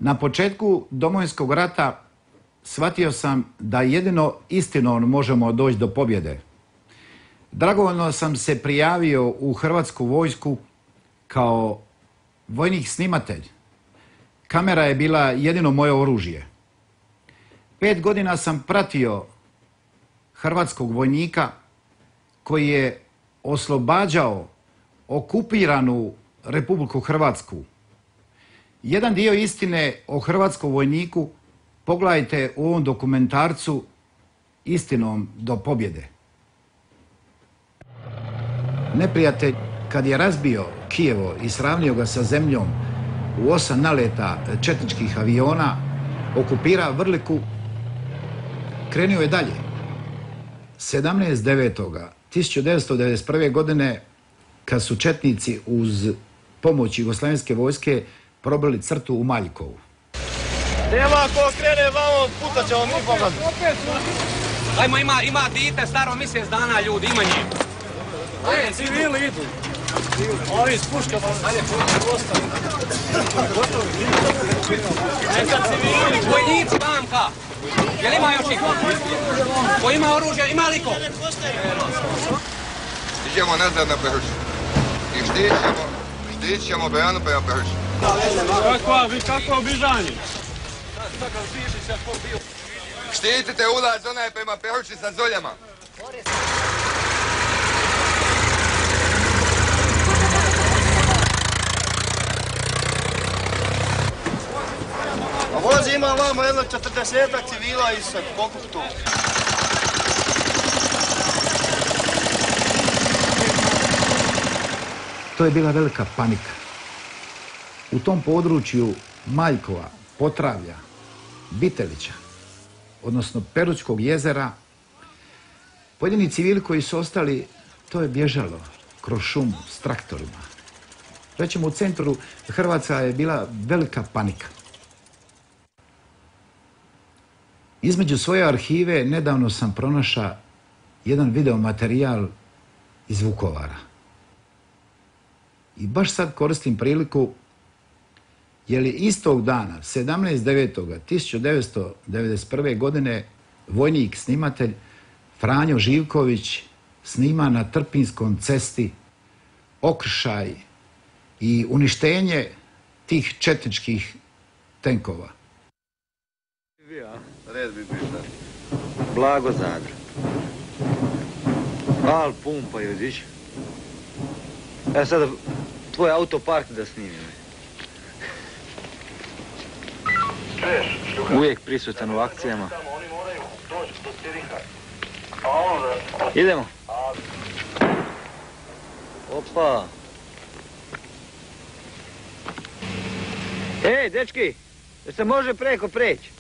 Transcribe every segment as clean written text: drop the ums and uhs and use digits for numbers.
Na početku Domovinskog rata shvatio sam da jedino istinom možemo doći do pobjede. Dragovoljno sam se prijavio u Hrvatsku vojsku kao vojnik snimatelj. Kamera je bila jedino moje oružje. 5 godina sam pratio hrvatskog vojnika koji je oslobađao okupiranu Republiku Hrvatsku. Jedan dio istine o hrvatskom vojniku pogledajte u ovom dokumentarcu Istinom do pobjede. Neprijatelj, kad je razbio Kijevo i sravnio ga sa zemljom u 8 naleta četničkih aviona, okupira Vrliku, krenuo je dalje. 17.9.1991. godine, kad su četnici uz pomoć jugoslavenske vojske probili crtu u Maljkovu. Nema ko krene vamo, pucat ćemo mi pogledat. Ajmo, ima dite, staro mjesec dana, ljudi, ima njih. Ajde, civili idu. Ovi s puškama. Ajde, ostali. Neka civili. Vojnici, mamka. Jel ima još iko? Ko ima oružje, ima li ko? Idemo nazad na Peruš. I štitit ćemo Bejanu prema Perušu. Kakvo obižanje? Štitite ulaz onaj prema Peruši sa zoljama. A vozi ima vamo jedno 40-ak civila i sad, koliko tu? To je bila velika panika. U tom području Maljkova, Potravlja, Bitelića, odnosno Peručkog jezera, pojedini civili koji su ostali, to je bježalo kroz šumu s traktorima. Rećemo, u centru Hrvatska je bila velika panika. Između svoje arhive nedavno sam pronašao jedan video materijal iz Vukovara. I baš sad koristim priliku, jer je istog dana, 17.9.1991. godine, vojnik snimatelj Franjo Živković snima na Trpinskom cesti okršaj i uništenje tih četničkih tenkova. Red bi bio. Blago Zadra. Al pumpaju, ziš. Ja sada tvoj autopark da snimim. Uvijek prisutan u akcijama. Idemo. Opa. Ej, dečki, da se može preko preći?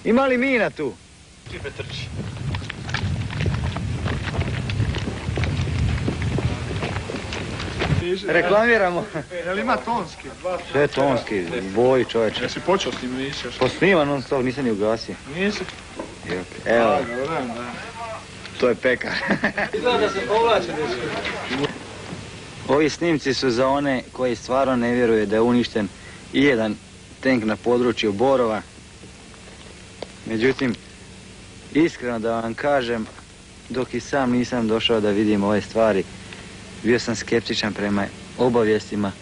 Ima li mina tu? Čipe trči. Reklamiramo. Jel ima tonski? Sve tonski, boji čovječe. Jesi počeo s njim, nisi još? Pa snima non stop, nisam ni ugasio. Nisi? Evo, Da. to je pekar. Izgleda da se povlače nešto. Ovi snimci su za one koji stvarno ne vjeruju da je uništen i jedan tank na području Borova. Međutim, iskreno da vam kažem, dok i sam nisam došao da vidim ove stvari, bio sam skeptičan prema obavijestima.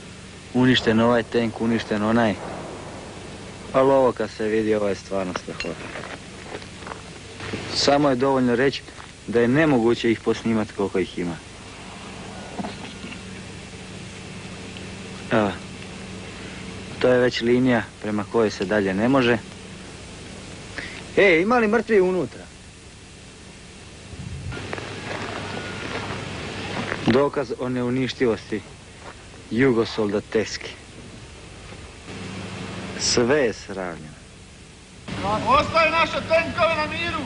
Uništen ovaj tank, uništen onaj. Ali ovo kad se vidi, ovo je stvarno strahota. Samo je dovoljno reći da je nemoguće ih posnimati koliko ih ima. Evo, to je već linija prema kojoj se dalje ne može. Ej, ima li mrtvi unutra? Dokaz o neuništivosti jugosoldateski. Sve je sravnjeno. Ostaje naše tenkove na miru!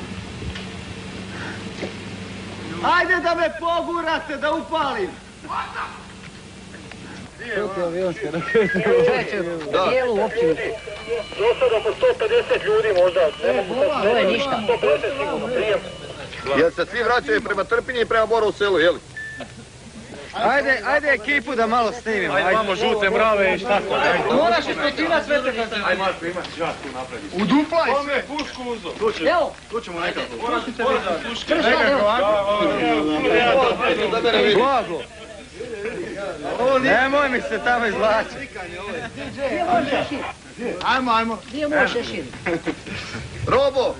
Ajde da me pogurate, da upalim! Cijelu općinu. Dosad oko 150 ljudi možda. To je ništa. Jel se svi vraćaju prema Trpinji i prema Borovu selu, jel? Ajde ekipu da malo snimimo. Ajde, imamo žute mrave i tako. Moraš iskotirati sve te kad Ajde, Marko, imaš žak tu napred. Uduplaj se! Kome je pušku uzo? Evo, Tu ćemo nekako. Moraš ti puške. Blago. Nemoj mi se tamo izvlačiti. Ajmo. gdje možeš šešir? Robo,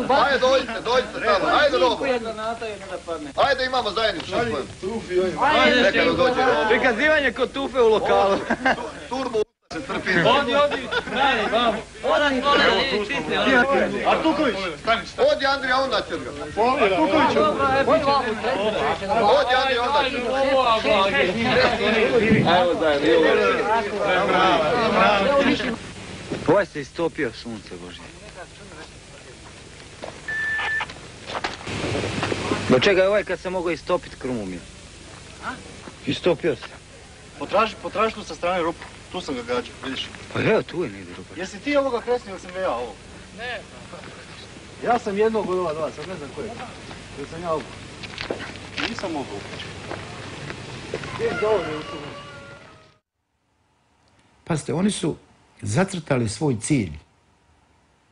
ajde dođite tamo, ajde Robo. Ajde imamo zajedničku. Neka nam dođe Robo. Prikazivanje kod tufe u lokalu. Turbo se trpi. Odi, radi, vamo. Odani, Artuković, Odi Andrija, onda će ga. Artukoviću. Odi Andrija, onda će ga. Evo zajedno. Ovaj se istopio sunce Božje. No čekaj, ovaj kad se mogao istopiti krumom. Istopio se. Potraži tu sa strane rupu. Tu sam ga gađao, vidiš. Pa evo, tu je negdje rupa. Jesi ti ovoga kresnio ili sam ga ja ovo? Ne. Ja sam jednog od ova dva, sad ne znam kojeg. Ili sam ja ovo. Nisam mogao. Pazite, oni su zacrtali svoj cilj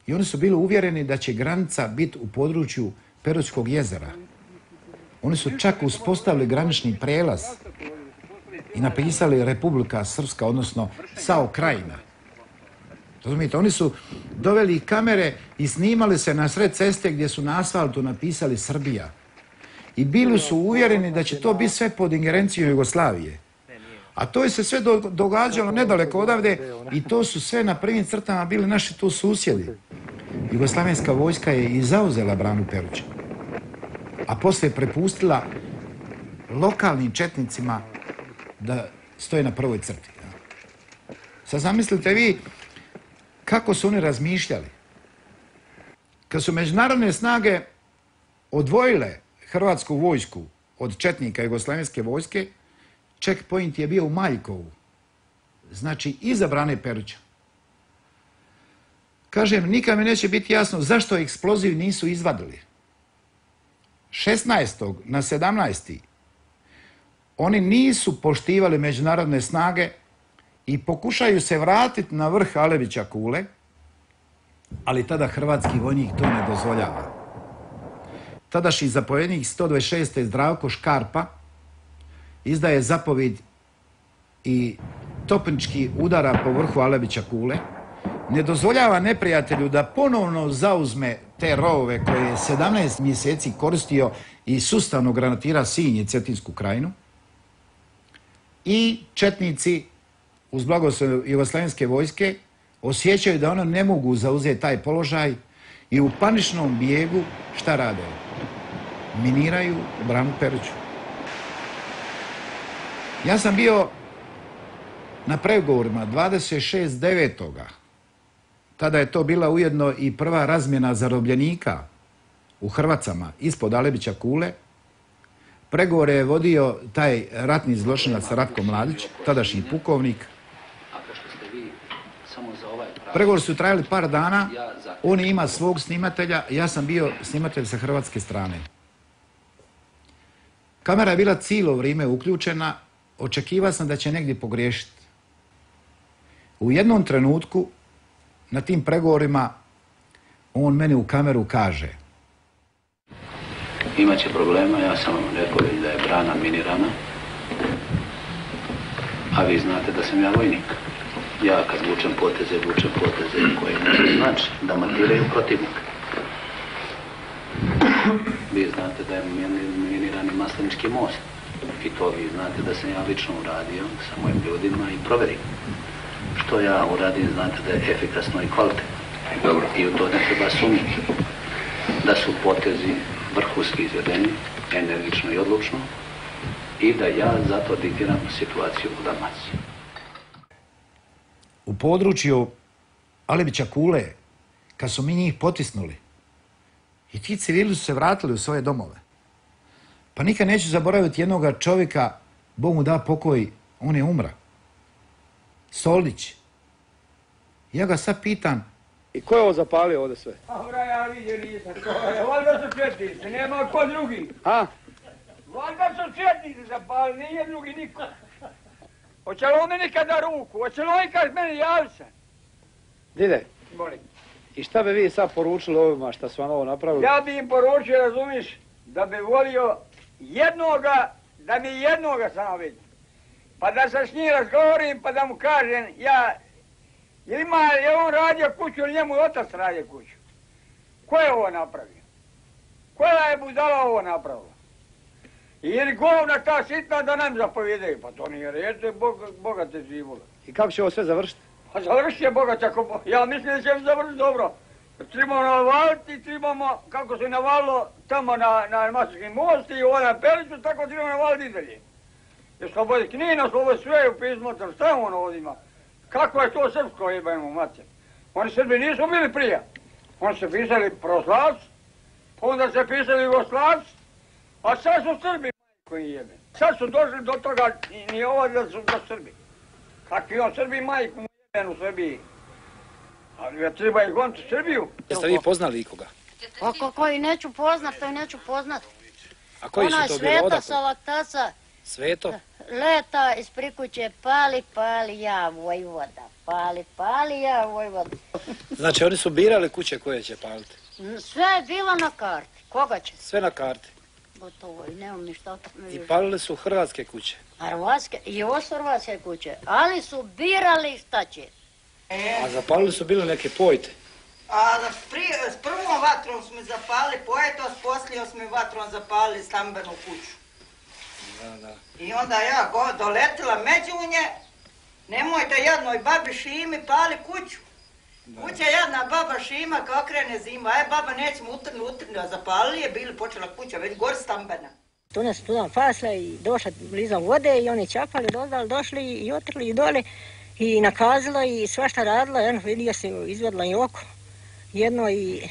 i oni su bili uvjereni da će granica biti u području Peručkog jezera. Oni su čak uspostavili granični prijelaz i napisali Republika Srpska, odnosno SAO Krajina. Razumijete, oni su doveli kamere i snimali se na sred ceste gdje su na asfaltu napisali Srbija. I bili su uvjereni da će to biti sve pod ingerencijom Jugoslavije. A to je se sve događalo nedaleko odavde i to su sve na prvim crtama bili naši tu susjedi. Jugoslavenska vojska je i zauzela branu Peruća, a poslije prepustila lokalnim četnicima da stoje na prvoj crti. Sad zamislite vi kako su oni razmišljali. Kad su međunarodne snage odvojile hrvatsku vojsku od četnika Jugoslavenske vojske, checkpoint je bio u Maljkovu, znači iza brane Peruća. Kažem, nikad mi neće biti jasno zašto eksploziv nisu izvadili. 16. na 17. oni nisu poštivali međunarodne snage i pokušaju se vratiti na vrh Alevića kule, ali tada hrvatski vojnik to ne dozvoljava. Tadašnji zapovjednik 126. Zdravko Škarpa izdaje zapovjed i topnički udara po vrhu Alevića kule, ne dozvoljava neprijatelju da ponovno zauzme te rovove koje je 17 mjeseci koristio i sustavno granatira Sinj i Cetinsku krajinu, i četnici uz blagoslov Jugoslavenske vojske osjećaju da ono ne mogu zauzeti taj položaj i u paničnom bijegu šta rade? Miniraju branu Peruću. Ja sam bio na pregovorima 26.9. Tada je to bila ujedno i prva razmjena zarobljenika u Hrvacama ispod Alevića kule. Pregovore je vodio taj ratni zločinac Ratko Mladić, tadašnji pukovnik. Pregovori su trajali par dana, on ima svog snimatelja, ja sam bio snimatelj sa hrvatske strane. Kamera je bila cijelo vrijeme uključena, očekivao sam da će negdje pogriješiti. U jednom trenutku, na tim pregovorima, on meni u kameru kaže: Imaće problema, ja sam vam rekao da je brana minirana, a vi znate da sam ja vojnik. Ja kad vučem poteze koje ne znači da matiraju protivnika. Vi znate da je minirani Maslenički most i to vi znate da sam ja lično uradio sa mojim ljudima i proverim. Što ja uradim, znate da je efikasno i kvalitetno. Dobro. I u to ne treba sumnjati. Da su potezi vrhunski izvedeni, energično i odlučno, i da ja zato diktiram situaciju u Dalmaciji. U području Alevića kule, kad su mi njih potisnuli, i ti civili su se vratili u svoje domove. Pa nikad neću zaboraviti jednoga čovjeka, Bog mu da pokoj, on je umra. Soldić. Ja ga sad pitam: I ko je ovo zapalio ovdje sve? Dobra, ja vidio nisam. Valjda su četnici, nema ko drugi. A? Valjda su četnici zapali, nije drugi niko. Hoće li on meni nikada ruku? Hoće li on ikad meni javiti se? Dide, Molim. i šta bi vi sad poručili ovima šta su vam ovo napravili? Ja bi im poručio, razumiš, da bi volio jednoga, da mi jednoga samo vidi. Pa da se s njim razgovorim, pa da mu kažem, je on radio kuću ili njemu otac radio kuću? Ko je ovo napravio? Koja je budala ovo napravila? Ili govna ta sitna da nam zapovjedaju, pa to nije red, to je bogate živule. I kako će ovo sve završiti? Pa završit će bogat ako... Ja mislim da će završiti dobro. Trebamo navaliti, trebamo, kako se navalilo tamo na Masački most i ovo na Peliću, tako trebamo navaliti i dalje. Jer slobodi Knina, slobodi sve u pismo, šta on ovdje ima? Kako je to srpsko jebajmo, mater? Oni Srbi nisu bili prije. Oni su pisali Proslavci, onda se pisali Jugoslavci, a sad su Srbi koji jebe. Sad su došli do toga ni ovo da su do Srbi. Kakvi on Srbi majku mu jeben u Srbiji? Ali ja treba ih goniti u Srbiju. Jeste vi poznali ikoga? Koji neću poznat, to neću poznat. A koji su to bili? Sveta sa Laktaca. Sveto? Leta iz prikuće, pali ja Vojvoda. Pali ja Vojvoda. Znači oni su birali kuće koje će paliti? Sve je bilo na karti. Koga će? Sve na karti. Gotovo i nemam ništa o tome. I palili su hrvatske kuće? Hrvatske, i ovo su hrvatske kuće, ali su birali šta će. A zapalili su bili neke pojte? S prvom vatrom smo zapalili pojetos, poslije smo vatrom zapalili stambenu kuću. Da. I onda ja doletila među nje, nemojte jednoj babi Šimi pali kuću. Kuća jedna baba Šima kao okrene zima, baba nećemo utrni, a zapalili je, bili počela kuća, već gor stambena. Tu nas tu pasla i došla blizom vode i oni čapali, došli i otrli i dole i nakazala i svašta radila, vidio se, izvedla i oko. Jedno i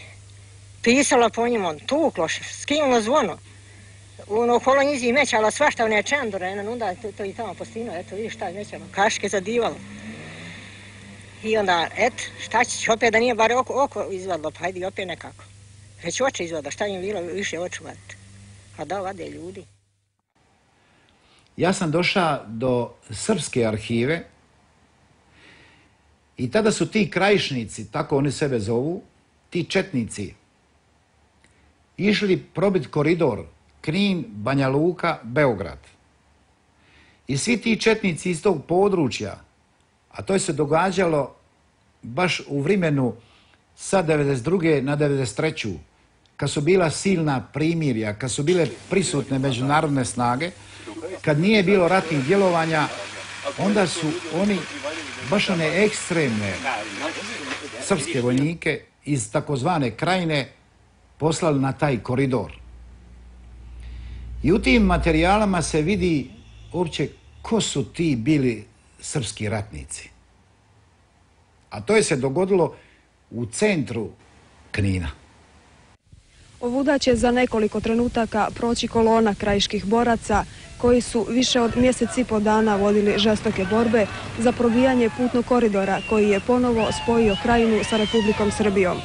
pisala po njemu, tuklo, skinulo zvono. Okolo njizi mećala svašta, one čendore, onda to i tamo postino, eto vidiš šta je mećalo, kaške zadivalo. I onda, šta će, opet da nije bar oko izvadilo, pa hajde opet nekako. Već oče izvada, šta im bilo više očuvati. A da vade ljudi. Ja sam došao do srpske arhive i tada su ti krajišnici, tako oni sebe zovu, ti četnici, išli probiti koridor Knin, Banja Luka, Beograd. I svi ti četnici iz tog područja, a to je se događalo baš u vremenu sa 92. na 93. kad su bila silna primirja, kad su bile prisutne međunarodne snage, kad nije bilo ratnih djelovanja, onda su oni baš one ekstremne srpske vojnike iz takozvane Krajine poslali na taj koridor. I u tim materijalama se vidi uopće ko su ti bili srpski ratnici. A to je se dogodilo u centru Knina. Ovuda će za nekoliko trenutaka proći kolona krajiških boraca koji su više od mjesec i po dana vodili žestoke borbe za probijanje putnog koridora koji je ponovo spojio Krajinu sa Republikom Srbijom.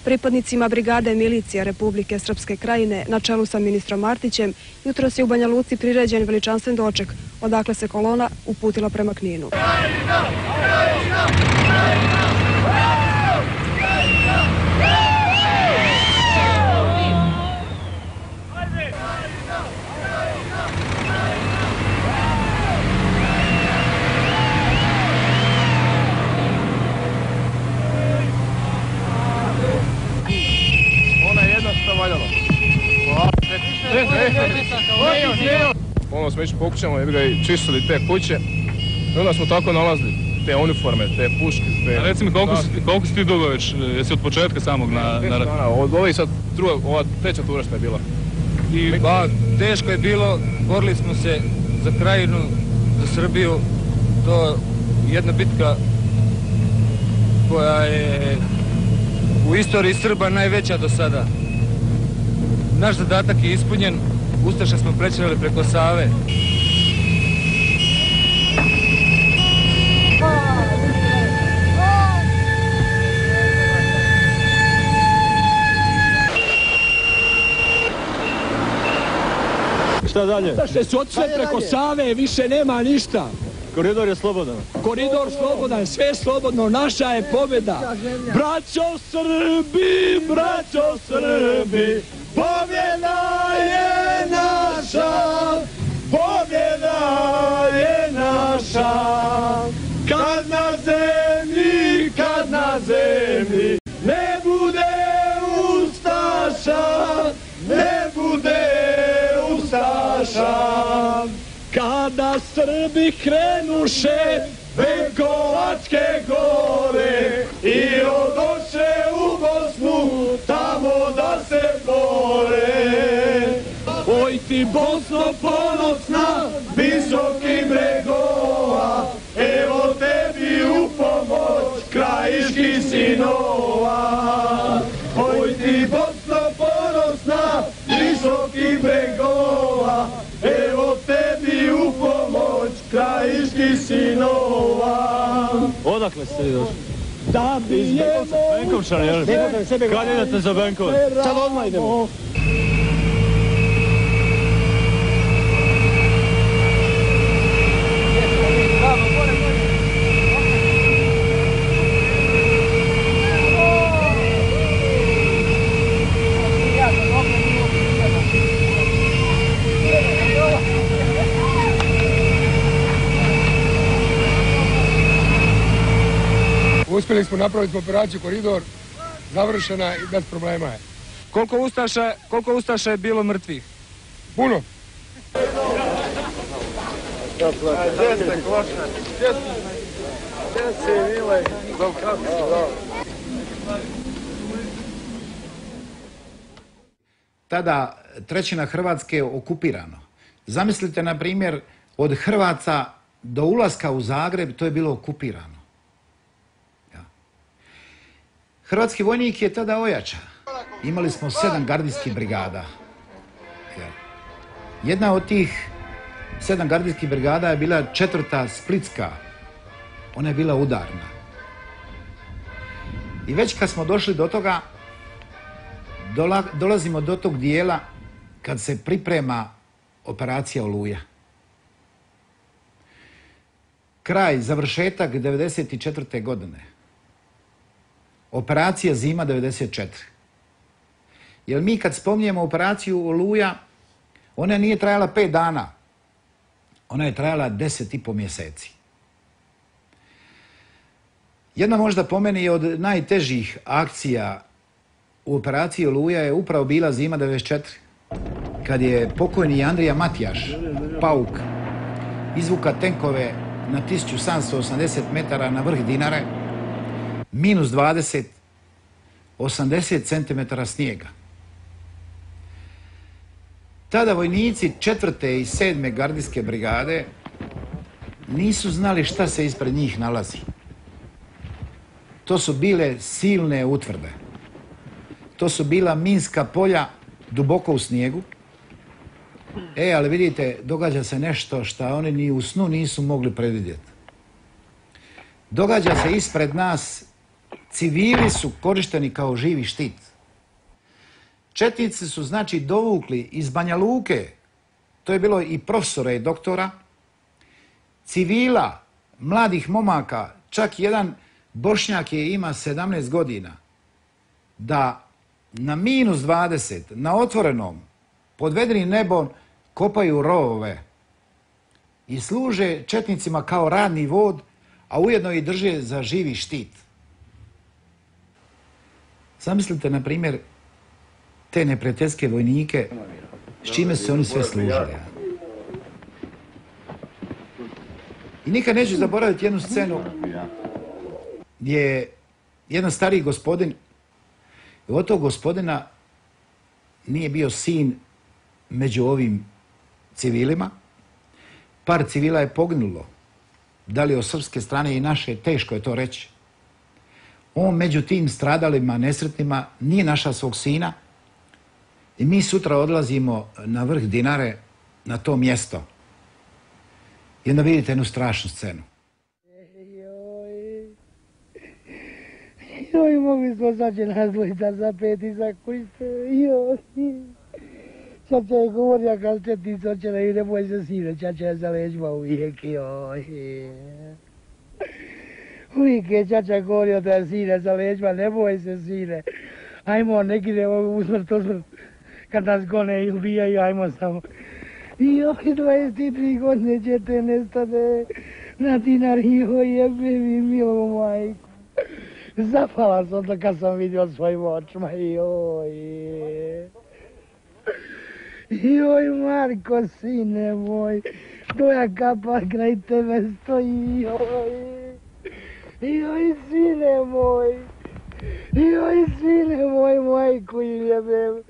Pripadnicima brigade milicije Republike Srpske Krajine na čelu sa ministrom Martićem jutros je u Banja Luci priređen veličanstven doček, odakle se kolona uputila prema Kninu. Ono smo išli po kućama i čistili te kuće i onda smo tako nalazili te uniforme, te puške. Reci mi koliko si ti dugo već, jesi od početka samog na ratu? Od ove sad ova treća tura što je bila. Pa teško je bilo, borili smo se za Krajinu, za Srbiju, to je jedna bitka koja je u istoriji Srba najveća do sada. Naš zadatak je ispunjen, ustaše smo prečerali preko Save. Šta dalje? Zašto su otišle preko Save, više nema ništa. Koridor je slobodan. Koridor slobodan, sve je slobodno, naša je pobjeda. Braćo Srbi, braćo Srbi, pobjeda je naša, pobjeda je naša. Kad na zemlji ne bude ustaša, ne bude ustaša. Kada Srbi krenuše Vekovačke gore i odoše u Bosnu tamo da se bore. Oj ti Bosno ponosna, visokih bregova, evo tebi u pomoć krajiških sinova. Oj ti Bosno ponosna, visokih bregova, evo tebi u pomoć krajiških sinova. Odakle ste vi došli? Da bijemo... Benkovčani, jel? Kad idete za Benkovac? Sad odmah idemo. Uspjeli smo napraviti operaciju Koridor, završena i bez problema je. Koliko ustaša je bilo mrtvih? Puno. Tada trećina Hrvatske je okupirano. Zamislite, na primjer, od Hrvaca do ulaska u Zagreb to je bilo okupirano. Hrvatski vojnik je tada ojača. Imali smo 7 gardijskih brigada. Jedna od tih 7 gardijskih brigada je bila 4. Splitska. Ona je bila udarna. I već kad smo došli do toga, dolazimo do tog dijela kad se priprema operacija Oluja. Kraj, završetak 1994. godine. Operacija Zima 94. Jer mi kad spominjemo operaciju Oluja, ona nije trajala 5 dana. Ona je trajala 10,5 mjeseci. Jedna možda po meni od najtežih akcija u operaciji Oluja je upravo bila Zima 94. Kad je pokojni Andrija Matijaš, Pauk, izvuka tenkove na 1780 metara na vrh Dinare, minus 20, 80 cm snijega. Tada vojnici 4. i 7. gardijske brigade nisu znali šta se ispred njih nalazi. To su bile silne utvrde. To su bila minska polja duboko u snijegu. Ali vidite, događa se nešto što oni ni u snu nisu mogli predvidjeti. Događa se ispred nas, civili su korišteni kao živi štit. Četnici su znači dovukli iz Banja Luke, to je bilo i profesora i doktora, civila, mladih momaka, čak jedan Bošnjak je ima 17 godina, da na minus 20, na otvorenom, pod vedrim nebom, kopaju rovove i služe četnicima kao radni vod, a ujedno i drže za živi štit. Zamislite, na primjer, te neprijateljske vojnike, s čime se oni sve služili. I nikad neću zaboraviti jednu scenu gdje je jedan stariji gospodin, i od tog gospodina nije bio sin među ovim civilima. Par civila je poginulo. Da li od srpske strane i naše, teško je to reći. On među tim stradalima, nesretnima, nije našao svog sina i mi sutra odlazimo na vrh Dinare, na to mjesto. I onda vidite jednu strašnu scenu. Joj, mogli smo zaći nas dvojica za 5 i za kuću. Joj. Čača je govorio kao štetnicu očela i nemoj se sine, čača je za leđima uvijek, joj. Uvijek je čača govorio da je sine za leđima, nemoj se sine. Ajmo, neki ne usmrt, kad nas gone i ubijaju, ajmo samo. I ove 23 godine ćete nestane na dinar, joj jebe mi milo majku. Zapala sam to kad sam vidio svojim očima, joj. Joj, Marko, sine moj, tvoja kapa kraj tebe stoji, joj. Joj, sine moj, joj, sine moj, majku jebem.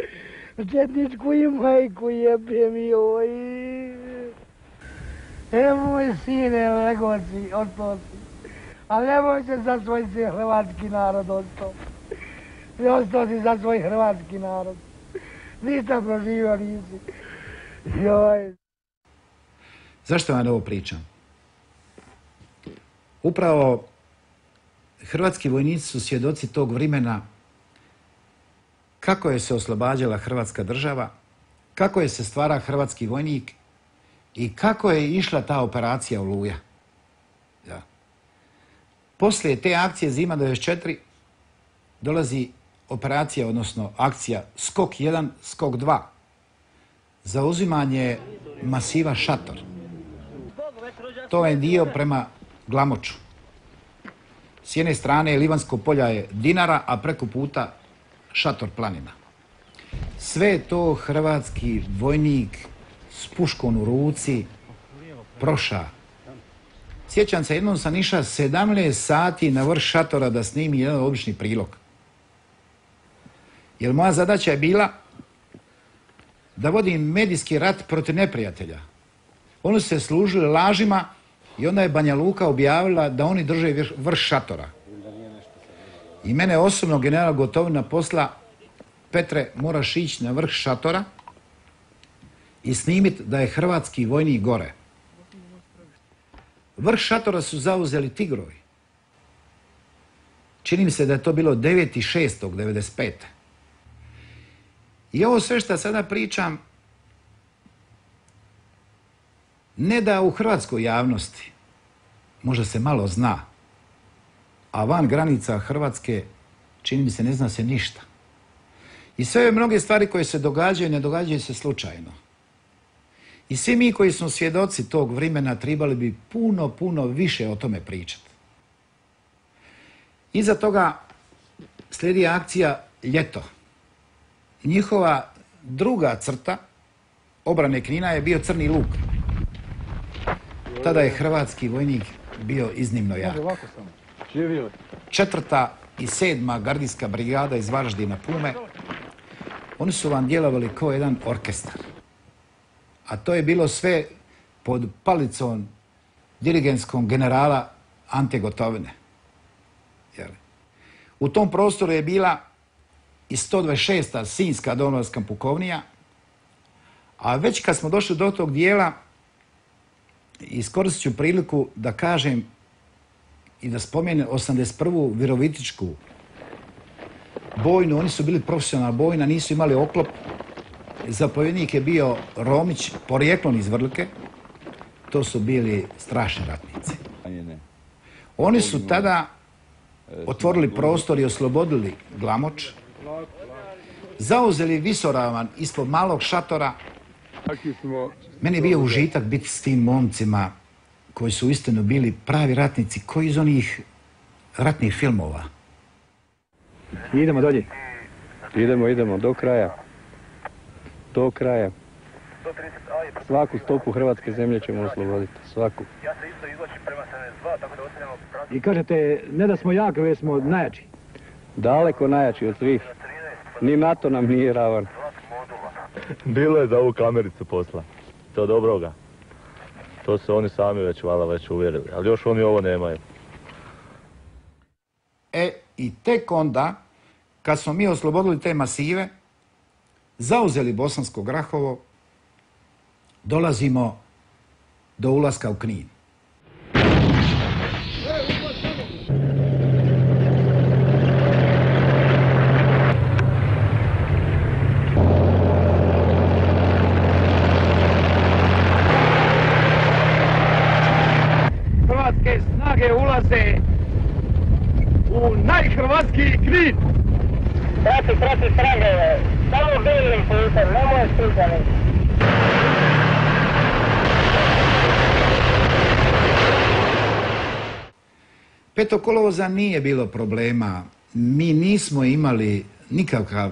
Četničku i majku jebem, joj. Moj sine, lego si, ostao si. Ali nemoj se za svoj hrvatski narod ostao. Ostao si za svoj hrvatski narod. Ništa proživio nisi. Joj. Zašto vam ovo pričam? Upravo hrvatski vojnici su svjedoci tog vremena kako je se oslobađala Hrvatska država, kako je se stvara hrvatski vojnik i kako je išla ta operacija Oluja. Ja. Poslije te akcije Zima 94 dolazi operacija, odnosno akcija Skok 1, Skok 2, zauzimanje masiva Šator. To je dio prema Glamoču. S jedne strane Livanjsko polja je Dinara, a preko puta Šator planina. Sve je to hrvatski vojnik s puškom u ruci proša. Sjećam se, jednom sam išao 17 sati na vrh Šatora da snimi jedan obični prilog. Jer moja zadaća je bila da vodim medijski rat protiv neprijatelja. Oni su se služili lažima i onda je Banja Luka objavila da oni drže vrh Šatora. I mene osobno general Gotovina posla: Petre, moraš ići na vrh Šatora i snimiti da je hrvatski vojnik gore. Vrh Šatora su zauzeli Tigrovi. Čini mi se da je to bilo 9.6.95. I ovo sve što sada pričam, ne da u hrvatskoj javnosti možda se malo zna, a van granica Hrvatske čini mi se ne zna se ništa. I sve ove mnoge stvari koje se događaju, ne događaju se slučajno. I svi mi koji smo svjedoci tog vremena trebali bi puno više o tome pričati. Iza toga slijedi akcija Ljeto. Njihova druga crta obrane Knina je bio Crni Lug. Tada je hrvatski vojnik bio iznimno jak. 4. i 7. gardijska brigada iz Varaždina Pume, oni su vam djelovali kao jedan orkestar. A to je bilo sve pod palicom dirigenskom generala Ante Gotovine. U tom prostoru je bila i 126. Sinjska domobranska pukovnija, a već kad smo došli do tog dijela, iskoristit ću priliku da kažem i da spomenem 81. Virovitičku bojnu. Oni su bili profesionalna bojna, nisu imali oklop. Zapovjednik je bio Romić, porijeklom iz Vrlike. To su bili strašni ratnici. Oni su tada otvorili prostor i oslobodili Glamoč, zauzeli Visoravan ispod Malog Šatora. Meni je bio užitak biti s tim momcima koji su uistinu bili pravi ratnici, koji iz onih ratnih filmova. Idemo dalje. Idemo, do kraja. Do kraja. Svaku stopu hrvatske zemlje ćemo osloboditi, svaku. Ja se isto izločim prema 72, tako da ostanemo pravi. I kažete, ne da smo jaki, već smo najjači. Daleko najjači od svih. Ni NATO nam nije ravan. Bilo je za ovu kamericu posla. To dobroga. To se oni sami već uvjerili, ali još oni ovo nemaju. I tek onda, kad smo mi oslobodili te masive, zauzeli Bosansko Grahovo, dolazimo do ulaska u Knin. najhrvatskiji Knin. Prati Sarajevo, samo bilim putem, nemoj stizani. 5. kolovoza nije bilo problema. Mi nismo imali nikakav,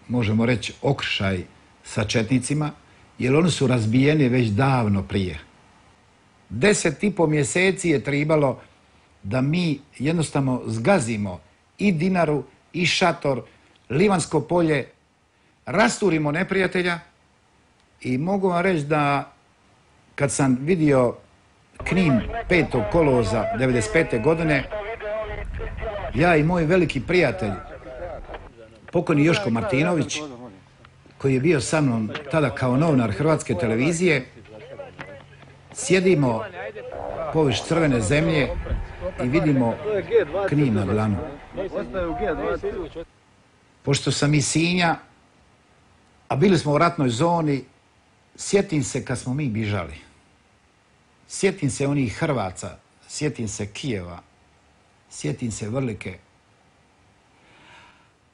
možemo reći, okršaj sa četnicima, jer oni su razbijeni već davno prije. 10,5 mjeseci je tribalo da mi jednostavno zgazimo i Dinaru, i Šator, Livansko polje, rasturimo neprijatelja i mogu vam reći da kad sam vidio Knin 5. kolovoza 1995. godine, ja i moj veliki prijatelj, pokojni Joško Martinović, koji je bio sa mnom tada kao novinar Hrvatske televizije, sjedimo poviš crvene zemlje i vidimo Knin na dlanu. Pošto sam iz Sinja, a bili smo u ratnoj zoni, sjetim se kad smo mi bižali. Sjetim se onih Hrvaca, sjetim se Kijeva, sjetim se Vrlike.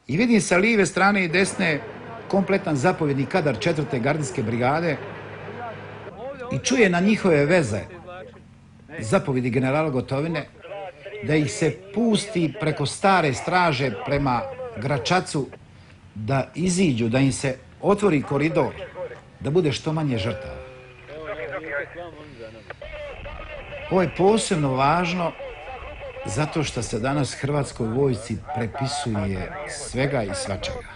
I vidim sa lijeve strane i desne kompletan zapovjedni kadar 4. gardijske brigade i čuje na njihove veze zapovjedi generala Gotovine da ih se pusti preko stare straže prema Gračacu, da iziđu, da im se otvori koridor, da bude što manje žrtava. Ovo je posebno važno zato što se danas Hrvatskoj vojsci prepisuje svega i svačega.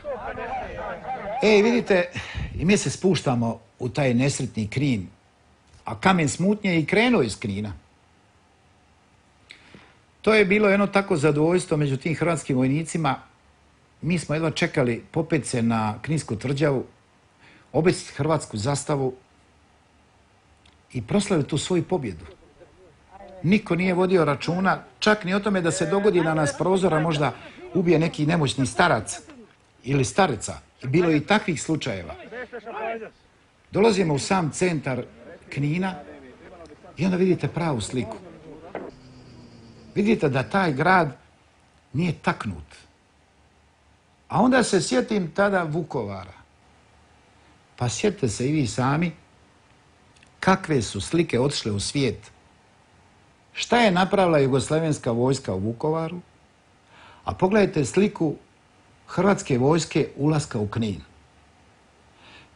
Vidite, i mi se spuštamo u taj nesretni Knin, a kamen smutnje je i krenuo iz Knina. To je bilo jedno tako zadovoljstvo među tim hrvatskim vojnicima. Mi smo jedva čekali popet se na Kninsku tvrđavu, obesiti hrvatsku zastavu i proslaviti tu svoju pobjedu. Niko nije vodio računa, čak ni o tome da se dogodi da nas prozora možda ubije neki nemoćni starac ili starica. Bilo je i takvih slučajeva. Dolazimo u sam centar Knina i onda vidite pravu sliku. Vidite da taj grad nije taknut. A onda se sjetim tada Vukovara. Pa sjetite se i vi sami kakve su slike otišle u svijet. Šta je napravila jugoslavenska vojska u Vukovaru? A pogledajte sliku hrvatske vojske ulaska u Knin.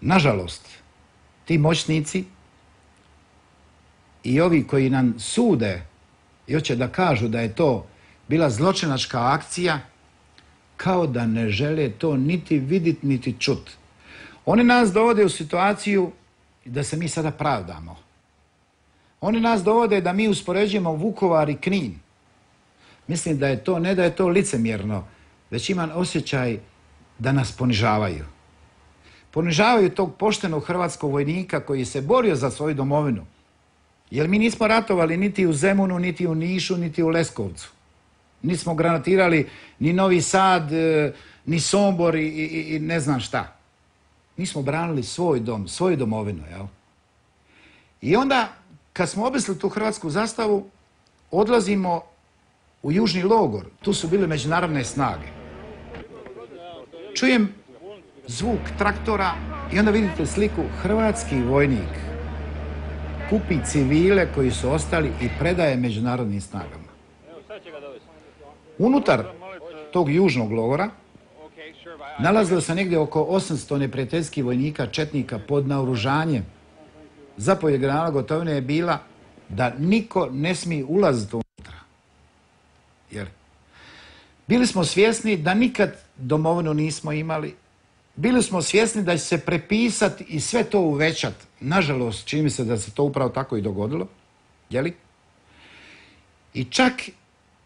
Nažalost, ti moćnici i ovi koji nam sude i hoće da kažu da je to bila zločinačka akcija, kao da ne žele to niti vidjeti, niti čuti. Oni nas dovode u situaciju da se mi sada pravdamo. Oni nas dovode da mi uspoređujemo Vukovar i Knin. Mislim da je to, ne da je to licemjerno, već imam osjećaj da nas ponižavaju. Ponižavaju tog poštenog hrvatskog vojnika koji se borio za svoju domovinu. Jer mi nismo ratovali niti u Zemunu, niti u Nišu, niti u Leskovcu. Nismo granatirali ni Novi Sad, ni Sombor i ne znam šta. Nismo branili svoj dom, svoju domovinu, jel? I onda, kad smo obesili tu hrvatsku zastavu, odlazimo u južni logor. Tu su bile međunarodne snage. Čujem zvuk traktora i onda vidite sliku hrvatski vojnik kupi civile koji su ostali i predaje međunarodnim snagama. Unutar tog južnog logora nalazilo se negdje oko 800 neprijateljskih vojnika, četnika pod naoružanjem. Zapovjed generala Gotovine je bila da niko ne smije ulaziti unutra. Jer bili smo svjesni da nikad domovinu nismo imali. Bili smo svjesni da će se prepisati i sve to uvećati. Nažalost, čini mi se da se to upravo tako i dogodilo. Jeli? I čak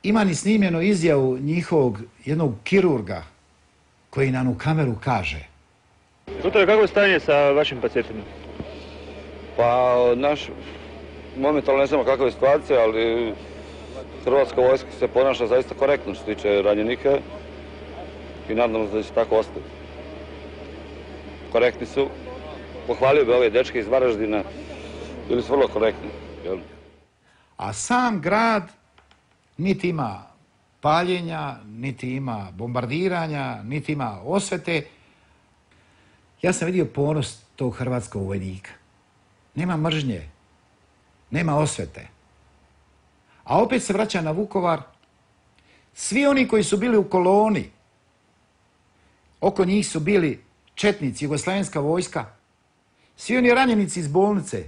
ima ni snimljenu izjavu njihovog jednog kirurga koji nam u kameru kaže. Doktore, kako je stanje sa vašim pacijentima? Pa, momentalno ne znamo kakva je situacija, ali Hrvatska vojska se ponaša zaista korektno što se tiče ranjenika i nadamo se da će tako ostati. Korektni su. Pohvalio bi ove dečke iz Varaždina, bili su vrlo korektni. Jel? A sam grad niti ima paljenja, niti ima bombardiranja, niti ima osvete. Ja sam vidio ponos tog hrvatskog vojnika. Nema mržnje, nema osvete. A opet se vraća na Vukovar. Svi oni koji su bili u koloni, oko njih su bili četnici, jugoslavenska vojska, svi oni ranjenici iz bolnice,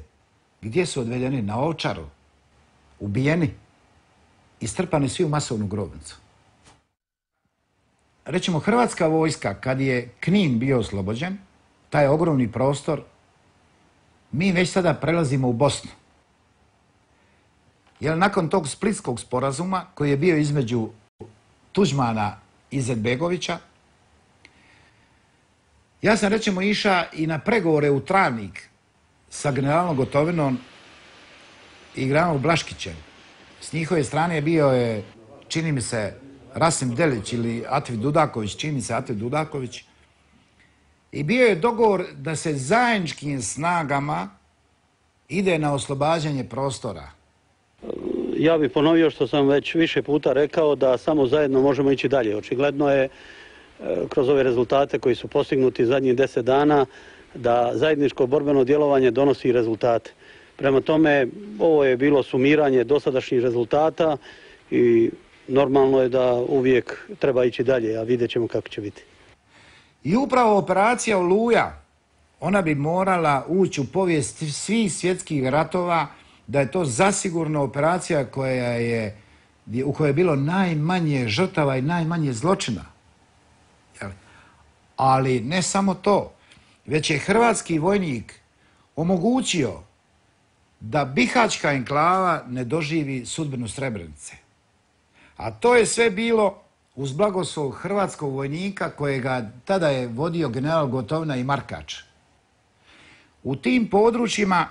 gdje su odvedeni? Na Ovčaru, ubijeni i strpani svi u masovnu grobnicu. Recimo, hrvatska vojska, kad je Knin bio oslobođen, taj ogromni prostor, mi već sada prelazimo u Bosnu. Jer nakon tog Splitskog sporazuma, koji je bio između Tuđmana i Izetbegovića, ja sam, recimo, išao i na pregovore u Travnik sa generalom Gotovinom i generalom Blaškićem. S njihove strane bio je, čini mi se, Rasim Delić ili Atvi Dudaković, čini se Atvi Dudaković. I bio je dogovor da se zajedničkim snagama ide na oslobađanje prostora. Ja bih ponovio što sam već više puta rekao, da samo zajedno možemo ići dalje. Očigledno je kroz ove rezultate koji su postignuti zadnjih 10 dana da zajedničko borbeno djelovanje donosi rezultate. Prema tome, ovo je bilo sumiranje dosadašnjih rezultata i normalno je da uvijek treba ići dalje, a vidjet ćemo kako će biti. I upravo operacija Oluja, ona bi morala ući u povijest svih svjetskih ratova, da je to zasigurno operacija u kojoj je bilo najmanje žrtava i najmanje zločina. Ali ne samo to, već je hrvatski vojnik omogućio da Bihaćka enklava ne doživi sudbinu Srebrenice. A to je sve bilo uz blagoslov hrvatskog vojnika kojega tada je vodio general Gotovina i Markač. U tim područjima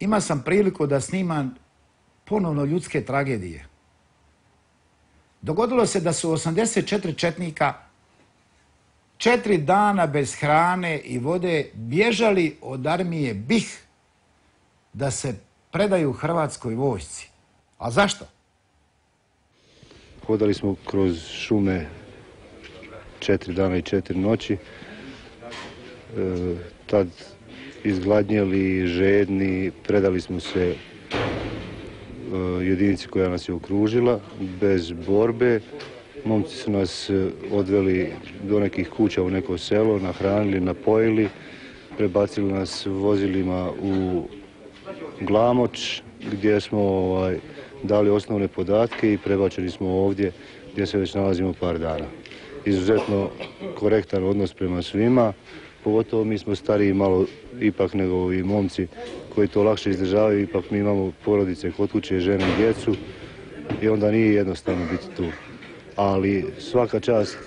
imao sam priliku da snimam ponovno ljudske tragedije. Dogodilo se da su 84 četnika 4 dana bez hrane i vode bježali od armije BiH da se predaju hrvatskoj vojsci. A zašto? Hodali smo kroz šume 4 dana i 4 noći. Tad izgladnjeli, žedni, predali smo se jedinici koja nas je okružila, bez borbe. Momci su nas odveli do nekih kuća u neko selo, nahranili, napojili, prebacili nas vozilima u Glamoč, gdje smo dali osnovne podatke i prebačeni smo ovdje gdje se već nalazimo par dana. Izuzetno korektan odnos prema svima, pogotovo mi smo stariji malo ipak nego ovi momci koji to lakše izdržavaju, ipak mi imamo porodice kod kuće, žene i djecu i onda nije jednostavno biti tu. Ali svaka čast,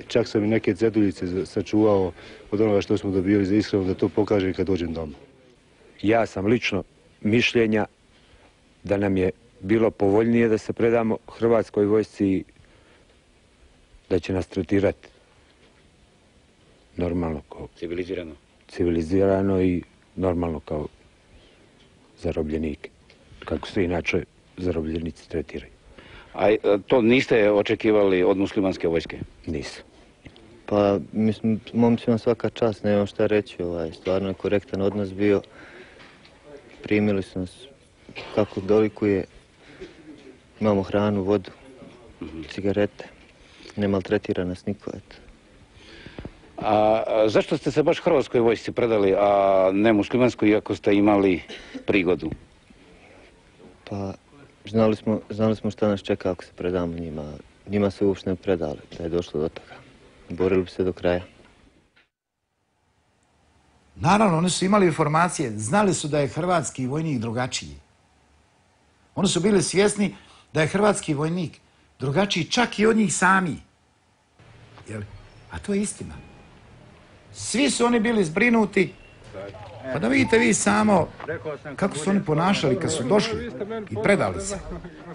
čak sam i neke ceduljice sačuvao od onoga što smo dobili za ishranu da to pokažem kad dođem doma. Ja sam lično mišljenja da nam je bilo povoljnije da se predamo hrvatskoj vojsci i da će nas tretirati normalno kao... Civilizirano? Civilizirano i normalno kao zarobljenike. Kako se inače zarobljenici tretiraju. A to niste očekivali od muslimanske vojske? Nisam. Pa, mislim, momcima svaka čast, nemam šta reći, stvarno je korektan odnos bio. Primili su nas kako dolikuje, imamo hranu, vodu, cigarete, ne maltretira nas niko, eto. A zašto ste se baš hrvatskoj vojsci predali, a ne muslimanskoj, iako ste imali prigodu? Pa, znali smo šta nas čeka ako se predamo njima. Njima se uopšte ne predali, da je došlo do toga. Borili bi se do kraja. Naravno, oni su imali informacije, znali su da je hrvatski vojnik drugačiji. Oni su bili svjesni da je hrvatski vojnik drugačiji čak i od njih sami. A to je istina. Svi su oni bili zbrinuti, pa da vidite vi samo kako su oni ponašali kad su došli i predali se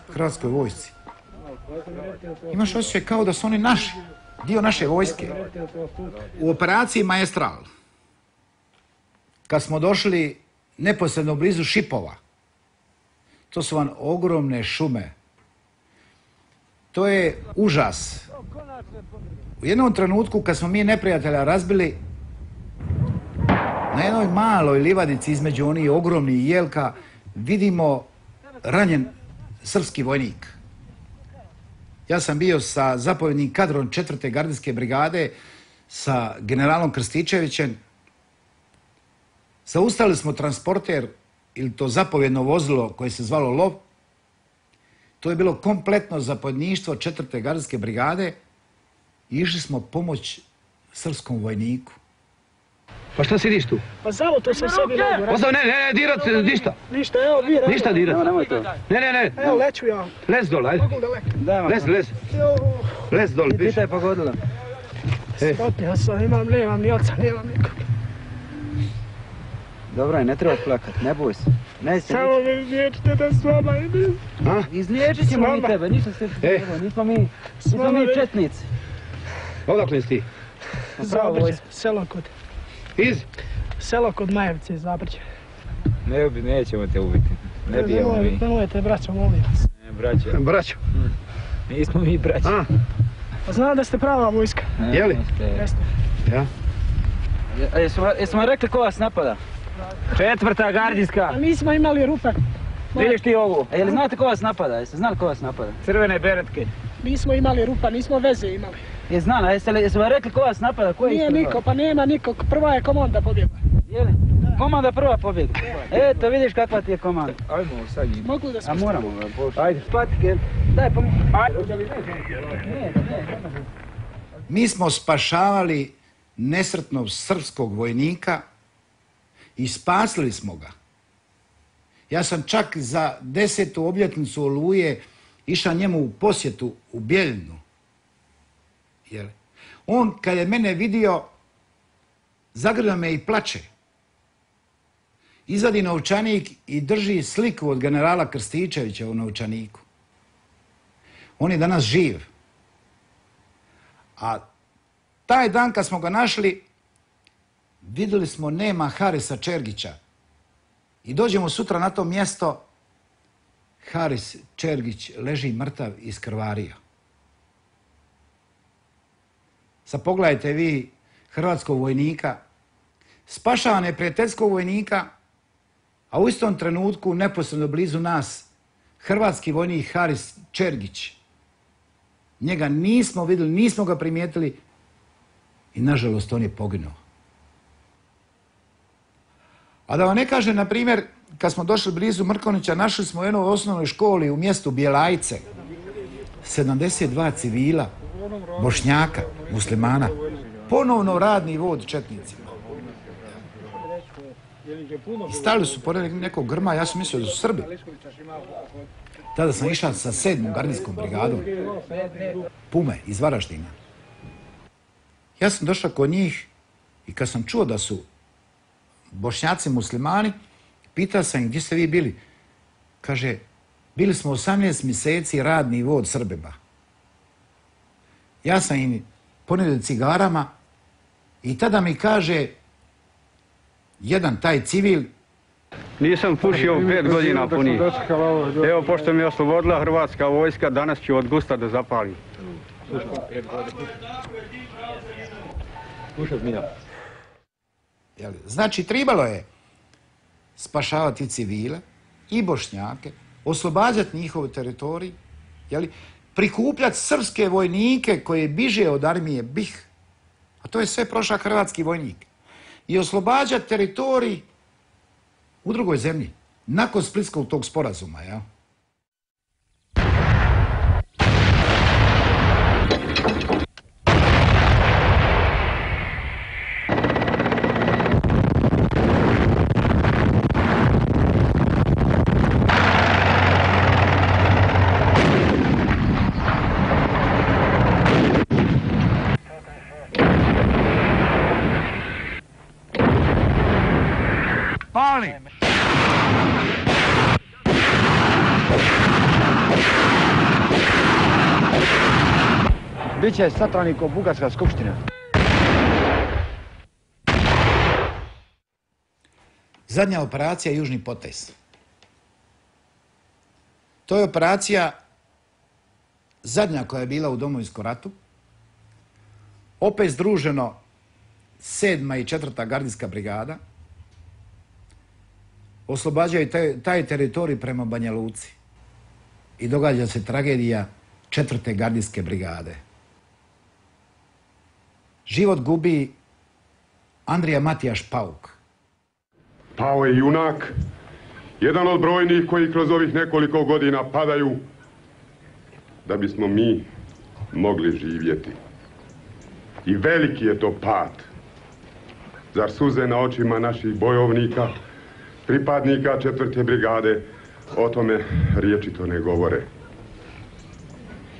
hrvatskoj vojsci. Imaš osjećaj kao da su oni naši, dio naše vojske. U operaciji Maestral, kad smo došli neposredno blizu Šipova, to su vam ogromne šume. To je užas. U jednom trenutku kad smo mi neprijatelja razbili, na jednoj maloj livadici između onih ogromnih jelka vidimo ranjen srpski vojnik. Ja sam bio sa zapovjednim kadrom 4. gardijske brigade sa generalom Krstičevićem. Zaustavili smo transporter ili to zapovjedno vozilo koje se zvalo Lov. To je bilo kompletno zapovjedništvo 4. gardijske brigade i išli smo pomoć srpskom vojniku. Pa šta sidiš tu? Pa zavo to sam sebi nogu. Ostav, ne, dirat, ništa. Ništa, evo vi radite. Ništa dirat. Nemoj to. Ne. Evo leću ja. Lez dole, ajde. Mogu da lekam. Lez. Lez dole, piši. Pitaj pogodilo. Stopio sam, nemam ni oca, nemam nikog. Dobro je, ne treba plakat, ne boj se. Samo me izliječite da s vama idem. Izliječit ćemo mi tebe, ništa se treba, nismo mi četnici. Odakle si ti? Zabrđe, selo kod. Iz? Selo kod Majevce iz Zabrđe. Nećemo te ubiti. Ne bijemo mi. Nemojte, braćo, molim vas. Braćo. Nismo mi braćo. Pa znam da ste prava vojska. Jeli? Jeste. Ja. Jesmo vam rekli ko vas napada? 4. gardijska. A mi smo imali rupe. Vidiš ti ovu? Jel znate ko vas napada? Jeste znali ko vas napada? Crvene beretke. Mi smo imali rupa, nismo veze imali. Je znala, jesu vam rekli ko vas napada? Nije niko, pa nema nikog. Prva je komanda pobjegla. Jeli? Komanda prva pobjegla. Eto, vidiš kakva ti je komanda. Ajmo sad njih. Mogu da smo moramo. Ajde. Patike. Daj pomoć. Mi smo spašavali nesretnog srpskog vojnika i spasili smo ga. Ja sam čak za 10. obljetnicu Oluje išao njemu u posjetu u Bjeljinu. On kad je mene vidio, zagrlio me i plače. Izvadi novčanik i drži sliku od generala Krstičevića u novčaniku. On je danas živ. A taj dan kad smo ga našli, vidjeli smo nema Harisa Čergića. I dođemo sutra na to mjesto, Haris Čergić leži mrtav i iskrvario. Sad pogledajte vi hrvatskog vojnika, spašava neprijateljskog vojnika, a u istom trenutku, neposredno blizu nas, hrvatski vojnik Haris Čergić. Njega nismo vidjeli, nismo ga primijetili i nažalost on je poginuo. A da vam ne kažem, na primjer, kad smo došli blizu Mrkonića, našli smo u jednoj osnovnoj školi u mjestu Bjelajce 72 civila, Bošnjaka, muslimana, ponovno radni vod četnicima. I stali su pored nekog grma, ja sam mislio da su Srbi. Tada sam išao sa 7. gardijskom brigadom, Pume iz Varaždina. Ja sam došao kod njih i kad sam čuo da su Bošnjaci muslimani, pitao sam ih gdje ste vi bili. Kaže, bili smo 18 mjeseci radni vod Srbima. Ja sam im ponudio cigarama i tada mi kaže jedan taj civil. Nisam pušio 5 godina punih. Evo, pošto mi je oslobodila hrvatska vojska, danas ću od gusta da zapalim. Znači, trebalo je spašavati civile i Bošnjake, oslobađati njihov teritorij, prikupljati srpske vojnike koje biže od armije BiH, a to je sve prošao hrvatski vojnik, i oslobađati teritorij u drugoj zemlji, nakon Splitskog tog sporazuma, jel? Pali! Biće satraniko Bugarska skupština. Zadnja operacija je Južni potez. To je operacija zadnja koja je bila u Domovinskom ratu, opet združeno 7. i 4. gardijska brigada, oslobađaju taj teritorij prema Banja Luci i događa se tragedija 4. gardijske brigade. Život gubi Andrija Matijaš Pauk. Pao je junak, jedan od brojnih koji kroz ovih nekoliko godina padaju da bismo mi mogli živjeti. I veliki je to pad. Zar suze na očima naših bojovnika, pripadnika 4. brigade, o tome riječito ne govore.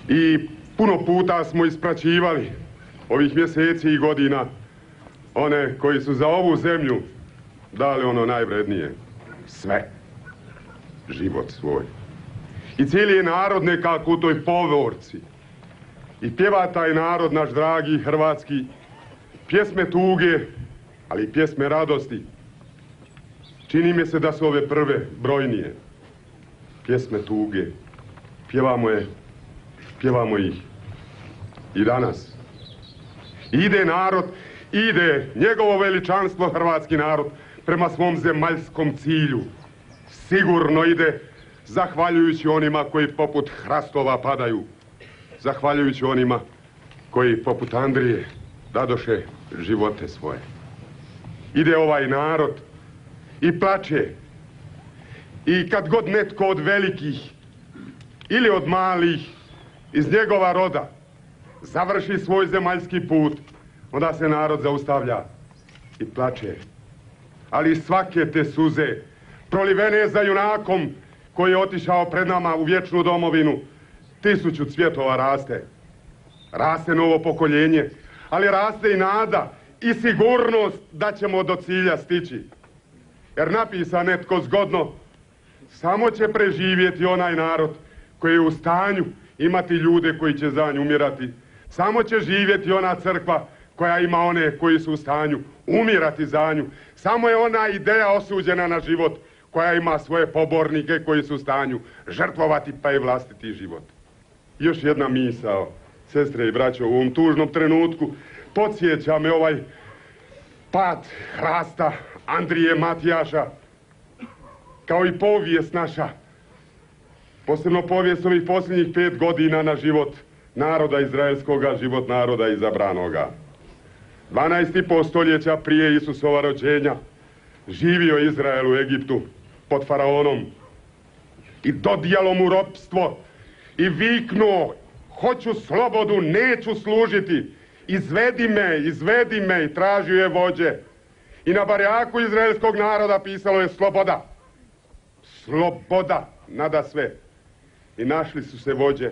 I puno puta smo ispraćivali ovih mjeseci i godina one koji su za ovu zemlju dali ono najvrednije, sve, život svoj. I cijeli je narod nekako u toj povorci. I pjeva taj narod, naš dragi hrvatski, pjesme tuge, ali i pjesme radosti. Čini mi se da su ove prve brojnije. Pjesme tuge. Pjevamo ih i danas. Ide narod, ide njegovo veličanstvo hrvatski narod prema svom zemaljskom cilju. Sigurno ide zahvaljujući onima koji poput hrastova padaju. Zahvaljujući onima koji poput Andrije dadoše živote svoje. Ide ovaj narod i plače. I kad god netko od velikih ili od malih iz njegova roda završi svoj zemaljski put, onda se narod zaustavlja i plače. Ali svake te suze, prolivene za junakom koji je otišao pred nama u vječnu domovinu, 1000 cvjetova raste. Raste novo pokoljenje, ali raste i nada i sigurnost da ćemo do cilja stići. Jer napisa netko zgodno, samo će preživjeti onaj narod koji je u stanju imati ljude koji će za nju umirati. Samo će živjeti ona crkva koja ima one koji su u stanju umirati za nju. Samo je ona ideja osuđena na život koja ima svoje pobornike koji su u stanju žrtvovati pa i vlastiti život. Još jedna misao, sestre i braćo, u ovom tužnom trenutku podsjeća me ovaj pad hrasta Andrije Matijaša, kao i povijest naša, posebno povijest ovih posljednjih 5 godina na život naroda izraelskoga, život naroda izabranoga. 12,5 stoljeća prije Isusova rođenja živio Izrael u Egiptu pod faraonom i dodijalo mu ropstvo i viknuo: hoću slobodu, neću služiti, izvedi me, i tražio je vođe. I na barjaku izraelskog naroda pisalo je sloboda. Sloboda nada sve. I našli su se vođe.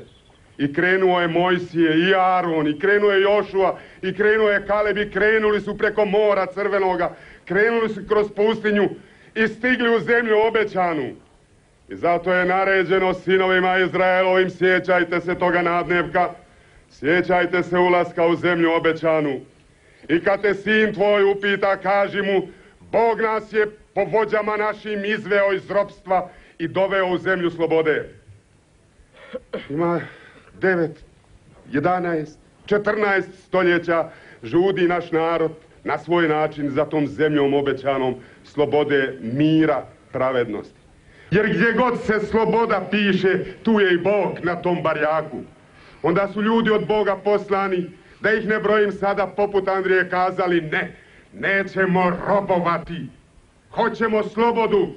I krenuo je Mojsije i Aron, i krenuo je Jošua, i krenuo je Kaleb, i krenuli su preko mora Crvenoga, krenuli su kroz pustinju i stigli u zemlju obećanu. I zato je naređeno sinovima Izraelovim: sjećajte se toga nadnevka, sjećajte se ulaska u zemlju obećanu. I kad te sin tvoj upita, kaži mu: Bog nas je po vođama našim izveo iz ropstva i doveo u zemlju slobode. Ima 9, 11, 14 stoljeća žudi naš narod na svoj način za tom zemljom obećanom slobode, mira, pravednosti. Jer gdje god se sloboda piše, tu je i Bog na tom barjaku. Onda su ljudi od Boga poslani, da ih ne brojim sada, poput Andrije kazali: ne, nećemo robovati, hoćemo slobodu,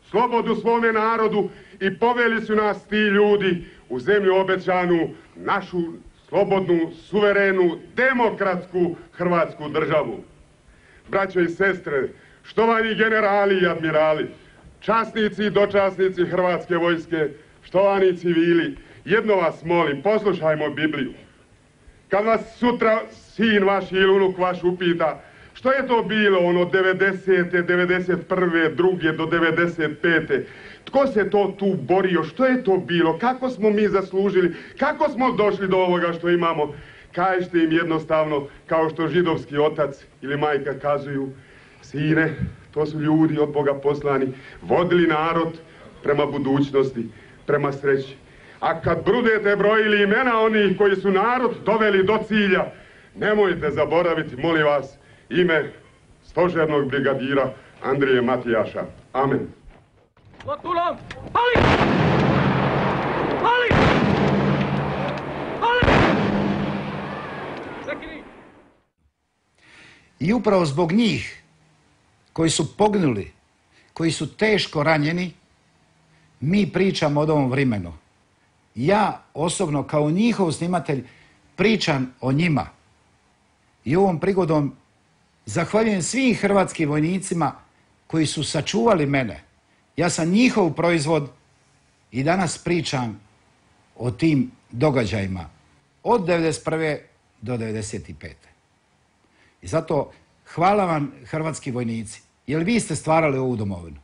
slobodu svome narodu, i poveli su nas ti ljudi u zemlju obećanu, našu slobodnu, suverenu, demokratsku Hrvatsku državu. Braćo i sestre, štovani generali i admirali, časnici i dočasnici Hrvatske vojske, štovani civili, jedno vas molim, poslušajmo Bibliju. Kad vas sutra sin vaš ili unuk vaš upita što je to bilo ono 90. 91. 2. do 95. Tko se to tu borio, što je to bilo, kako smo mi zaslužili, kako smo došli do ovoga što imamo, kažite im jednostavno, kao što židovski otac ili majka kazuju: sine, to su ljudi od Boga poslani, vodili narod prema budućnosti, prema sreći. A kad budete brojili imena onih koji su narod doveli do cilja, nemojte zaboraviti, molim vas, ime stožernog brigadira Andrije Matijaša. Amen. Lotulom! Pali! Pali! Pali! Zakini! I upravo zbog njih, koji su poginuli, koji su teško ranjeni, mi pričamo o ovom vremenu. Ja osobno kao njihov snimatelj pričam o njima. I ovom prigodom zahvaljujem svim hrvatskim vojnicima koji su sačuvali mene. Ja sam njihov proizvod i danas pričam o tim događajima od 1991. do 1995. I zato hvala vam, hrvatski vojnici, jer vi ste stvarali ovu domovinu.